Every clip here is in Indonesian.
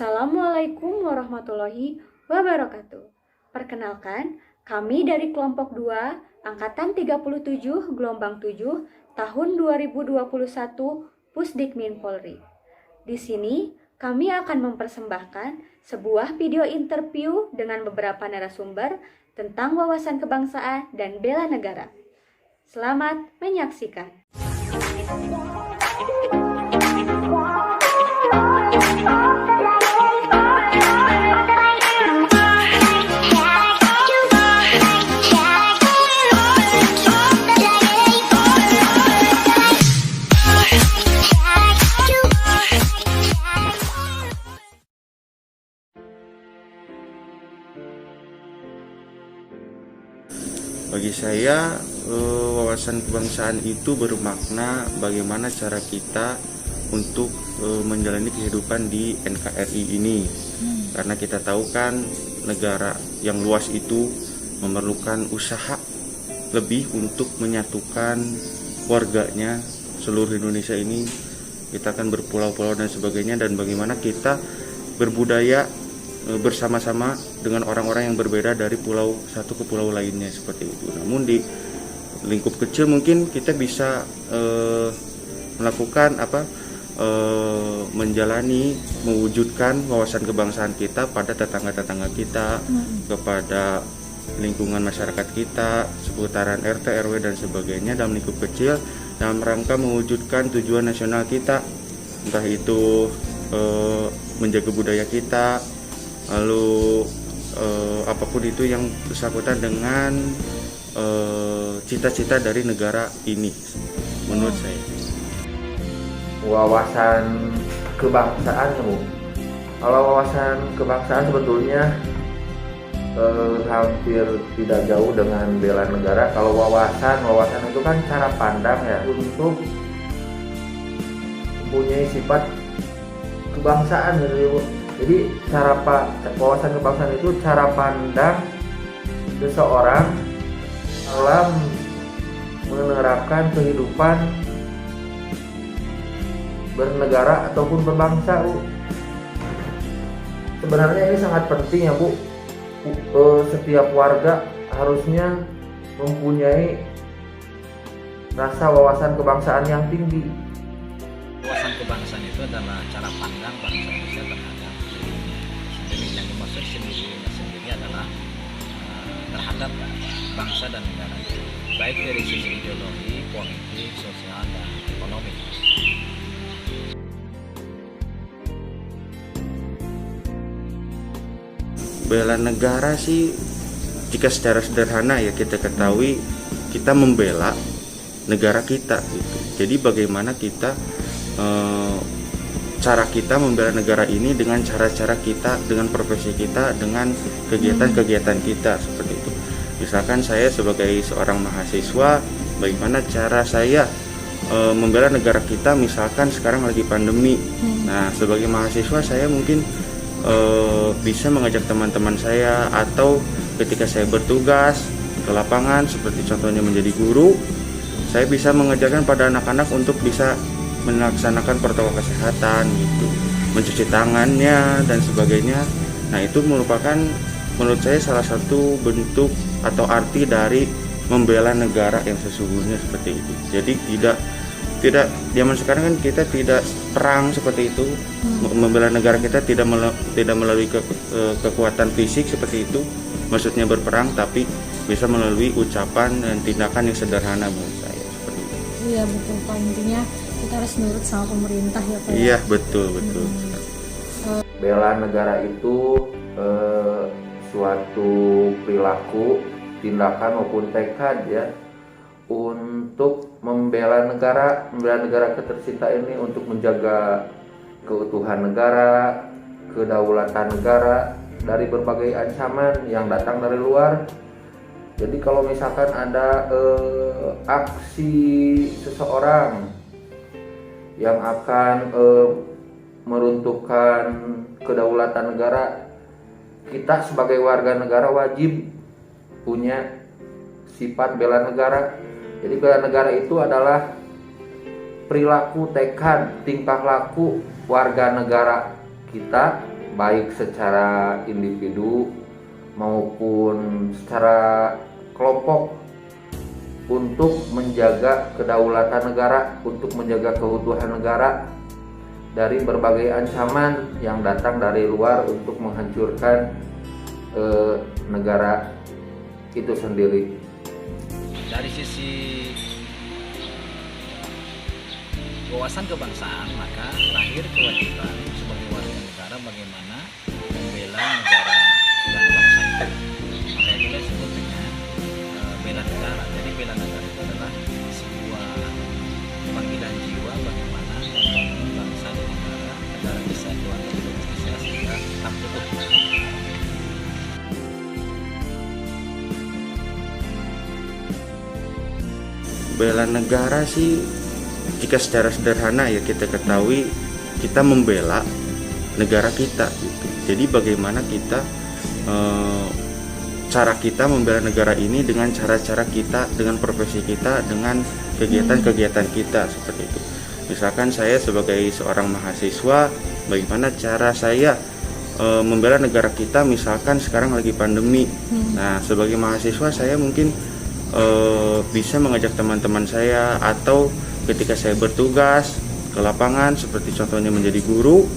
Assalamualaikum warahmatullahi wabarakatuh. Perkenalkan, kami dari kelompok 2, angkatan 37, gelombang 7, tahun 2021, Pusdikmin Polri. Di sini, kami akan mempersembahkan sebuah video interview dengan beberapa narasumber tentang wawasan kebangsaan dan bela negara. Selamat menyaksikan. Bagi saya, wawasan kebangsaan itu bermakna bagaimana cara kita untuk menjalani kehidupan di NKRI ini. Karena kita tahu kan negara yang luas itu memerlukan usaha lebih untuk menyatukan warganya. Seluruh Indonesia ini kita akan berpulau-pulau dan sebagainya, dan bagaimana kita berbudaya bersama-sama dengan orang-orang yang berbeda dari pulau satu ke pulau lainnya, seperti itu. Namun di lingkup kecil mungkin kita bisa melakukan menjalani, mewujudkan wawasan kebangsaan kita pada tetangga-tetangga kita, kepada lingkungan masyarakat kita, seputaran RT, RW dan sebagainya dalam lingkup kecil, dalam rangka mewujudkan tujuan nasional kita, entah itu menjaga budaya kita, lalu apapun itu yang bersangkutan dengan cita-cita dari negara ini, menurut saya. Wawasan kebangsaan, Bu. Kalau wawasan kebangsaan sebetulnya hampir tidak jauh dengan bela negara. Kalau wawasan itu kan cara pandang ya, untuk mempunyai sifat kebangsaan gitu, Bu. Jadi wawasan kebangsaan itu cara pandang seseorang dalam menerapkan kehidupan bernegara ataupun berbangsa, Bu. Sebenarnya ini sangat penting ya, Bu. Setiap warga harusnya mempunyai rasa wawasan kebangsaan yang tinggi. Wawasan kebangsaan itu adalah cara pandang bangsa Indonesia terhadap yang dimaksud sendiri adalah terhadap bangsa dan negara, baik dari sisi ideologi, politik, sosial, dan ekonomi. Bela negara sih, jika secara sederhana ya kita ketahui, kita membela negara kita gitu. Jadi bagaimana kita cara kita membela negara ini dengan cara-cara kita, dengan profesi kita, dengan kegiatan-kegiatan kita, seperti itu. Misalkan saya sebagai seorang mahasiswa, bagaimana cara saya membela negara kita, misalkan sekarang lagi pandemi. Nah, sebagai mahasiswa saya mungkin bisa mengajak teman-teman saya, atau ketika saya bertugas ke lapangan, seperti contohnya menjadi guru, saya bisa mengajarkan pada anak-anak untuk bisa melaksanakan protokol kesehatan gitu, mencuci tangannya dan sebagainya. Nah, itu merupakan menurut saya salah satu bentuk atau arti dari membela negara yang sesungguhnya, seperti itu. Jadi tidak zaman sekarang kan kita tidak perang seperti itu. Membela negara kita tidak melalui kekuatan fisik seperti itu, maksudnya berperang, tapi bisa melalui ucapan dan tindakan yang sederhana menurut saya, seperti itu. Iya betul Pak, intinya kita harus nurut sama pemerintah ya Pak. Iya betul. Bela negara itu suatu perilaku, tindakan maupun tekad ya, untuk membela negara ketercinta ini, untuk menjaga keutuhan negara, kedaulatan negara dari berbagai ancaman yang datang dari luar. Jadi kalau misalkan ada aksi seseorang yang akan meruntuhkan kedaulatan negara, kita sebagai warga negara wajib punya sifat bela negara. Jadi bela negara itu adalah perilaku, tekad, tingkah laku warga negara kita baik secara individu maupun secara kelompok untuk menjaga kedaulatan negara, untuk menjaga keutuhan negara dari berbagai ancaman yang datang dari luar untuk menghancurkan negara itu sendiri. Dari sisi wawasan kebangsaan, maka lahir kewajiban sebagai warga negara bagaimana membela negara dan bangsa itu. Maka itu disebut dengan bela negara. Jadi bela negara itu adalah sebuah panggilan jiwa bagaimana membangun bangsa dan negara kesatuan Republik Indonesia sehingga tak utuh. Bela negara sih, jika secara sederhana ya kita ketahui, kita membela negara kita gitu. Jadi bagaimana kita cara kita membela negara ini dengan cara-cara kita, dengan profesi kita, dengan kegiatan-kegiatan kita seperti itu. Misalkan saya sebagai seorang mahasiswa, bagaimana cara saya membela negara kita, misalkan sekarang lagi pandemi. Nah, sebagai mahasiswa saya mungkin bisa mengajak teman-teman saya, atau ketika saya bertugas ke lapangan seperti contohnya menjadi guru,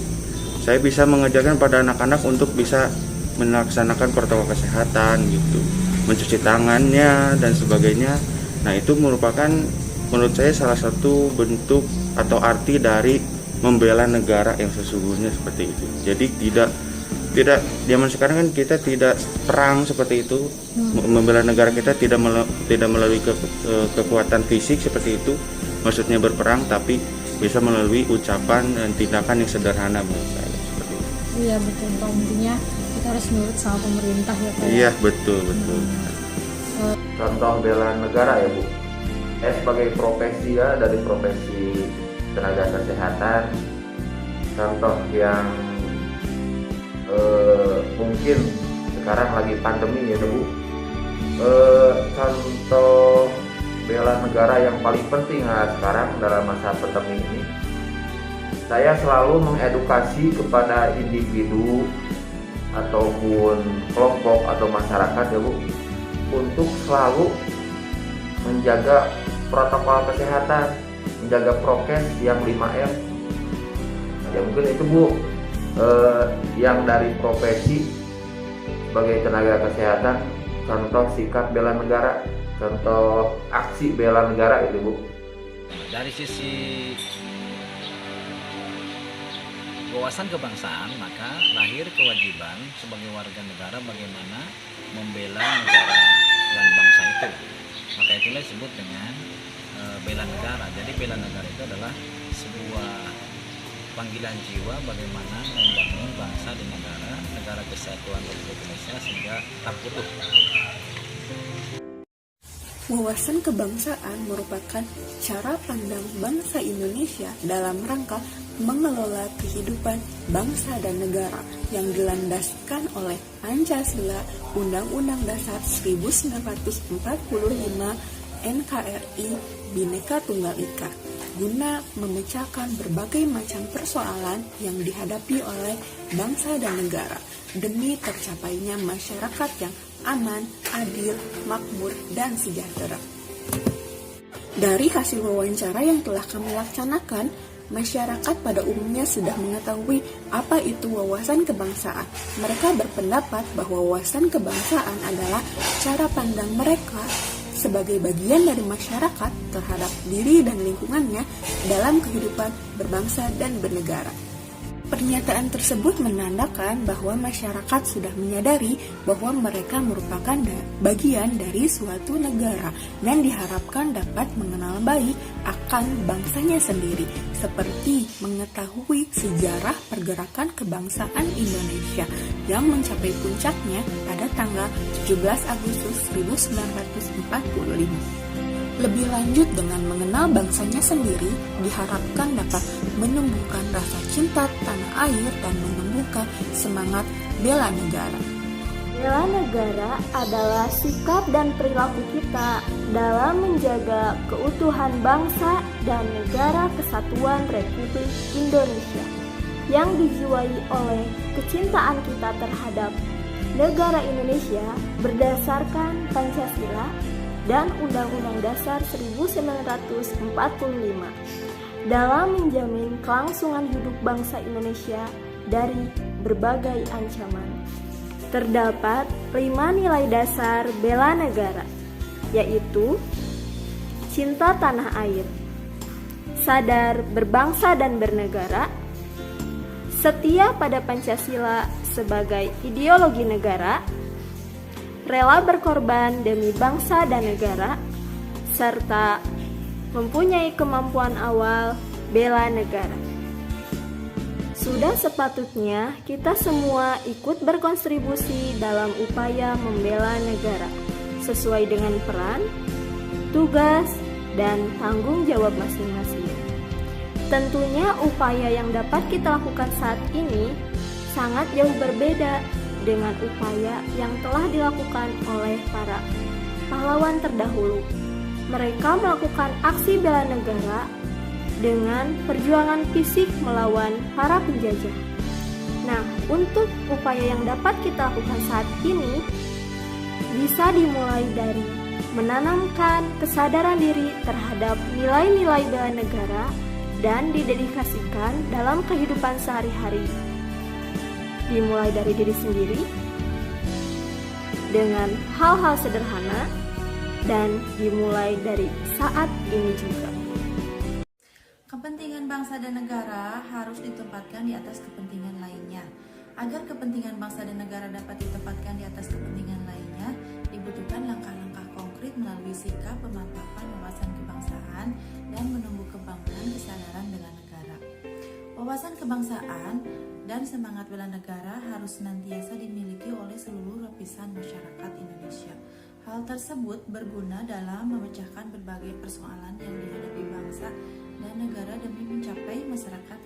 saya bisa mengajarkan pada anak-anak untuk bisa melaksanakan protokol kesehatan gitu, mencuci tangannya dan sebagainya. Nah, itu merupakan menurut saya salah satu bentuk atau arti dari membela negara yang sesungguhnya seperti itu. Jadi tidak zaman sekarang kan kita tidak perang seperti itu. Membela negara kita tidak melalui kekuatan fisik seperti itu, maksudnya berperang, tapi bisa melalui ucapan dan tindakan yang sederhana menurut saya seperti itu. Iya betul Pak, intinya kita harus nurut sama pemerintah ya Pak. Iya betul. Contoh bela negara ya Bu, sebagai profesi ya, dari profesi tenaga kesehatan, contoh yang mungkin sekarang lagi pandemi ya Bu, contoh bela negara yang paling penting sekarang dalam masa pandemi ini, saya selalu mengedukasi kepada individu ataupun kelompok atau masyarakat ya Bu, untuk selalu menjaga protokol kesehatan, menjaga prokes yang 5M. Ya mungkin itu Bu, yang dari profesi sebagai tenaga kesehatan, contoh sikap bela negara, contoh aksi bela negara itu Bu. Dari sisi wawasan kebangsaan, maka lahir kewajiban sebagai warga negara bagaimana membela negara dan bangsa itu. Maka itulah disebut dengan bela negara. Jadi bela negara itu adalah sebuah panggilan jiwa bagaimana membangun bangsa dan negara kesatuan Republik Indonesia sehingga tak utuh. Wawasan kebangsaan merupakan cara pandang bangsa Indonesia dalam rangka mengelola kehidupan bangsa dan negara yang dilandaskan oleh Pancasila, Undang-Undang Dasar 1945, NKRI, Bhinneka Tunggal Ika, guna memecahkan berbagai macam persoalan yang dihadapi oleh bangsa dan negara demi tercapainya masyarakat yang aman, adil, makmur, dan sejahtera. Dari hasil wawancara yang telah kami laksanakan, masyarakat pada umumnya sudah mengetahui apa itu wawasan kebangsaan. Mereka berpendapat bahwa wawasan kebangsaan adalah cara pandang mereka sebagai bagian dari masyarakat terhadap diri dan lingkungannya dalam kehidupan berbangsa dan bernegara. Pernyataan tersebut menandakan bahwa masyarakat sudah menyadari bahwa mereka merupakan bagian dari suatu negara dan diharapkan dapat mengenal baik akan bangsanya sendiri, seperti mengetahui sejarah pergerakan kebangsaan Indonesia yang mencapai puncaknya pada tanggal 17 Agustus 1945. Lebih lanjut, dengan mengenal bangsanya sendiri, diharapkan dapat menumbuhkan rasa cinta tanah air dan menumbuhkan semangat bela negara. Bela negara adalah sikap dan perilaku kita dalam menjaga keutuhan bangsa dan negara kesatuan Republik Indonesia. yang dijiwai oleh kecintaan kita terhadap negara Indonesia berdasarkan Pancasila dan Undang-Undang Dasar 1945 dalam menjamin kelangsungan hidup bangsa Indonesia dari berbagai ancaman. Terdapat 5 nilai dasar bela negara, yaitu cinta tanah air, sadar berbangsa dan bernegara, setia pada Pancasila sebagai ideologi negara, rela berkorban demi bangsa dan negara, serta mempunyai kemampuan awal bela negara. Sudah sepatutnya kita semua ikut berkontribusi dalam upaya membela negara sesuai dengan peran, tugas, dan tanggung jawab masing-masing. Tentunya upaya yang dapat kita lakukan saat ini sangat jauh berbeda dengan upaya yang telah dilakukan oleh para pahlawan terdahulu. Mereka melakukan aksi bela negara dengan perjuangan fisik melawan para penjajah. Nah, untuk upaya yang dapat kita lakukan saat ini bisa dimulai dari menanamkan kesadaran diri terhadap nilai-nilai bela negara dan didedikasikan dalam kehidupan sehari-hari. Dimulai dari diri sendiri dengan hal-hal sederhana dan dimulai dari saat ini juga. Kepentingan bangsa dan negara harus ditempatkan di atas kepentingan lainnya. Agar kepentingan bangsa dan negara dapat ditempatkan di atas kepentingan lainnya, dibutuhkan langkah-langkah konkret melalui sikap pemantapan wawasan kebangsaan dan menumbuh kembangkan kesadaran bela negara. Wawasan kebangsaan dan semangat bela negara harus senantiasa dimiliki oleh seluruh lapisan masyarakat Indonesia. Hal tersebut berguna dalam memecahkan berbagai persoalan yang dihadapi bangsa dan negara demi mencapai masyarakat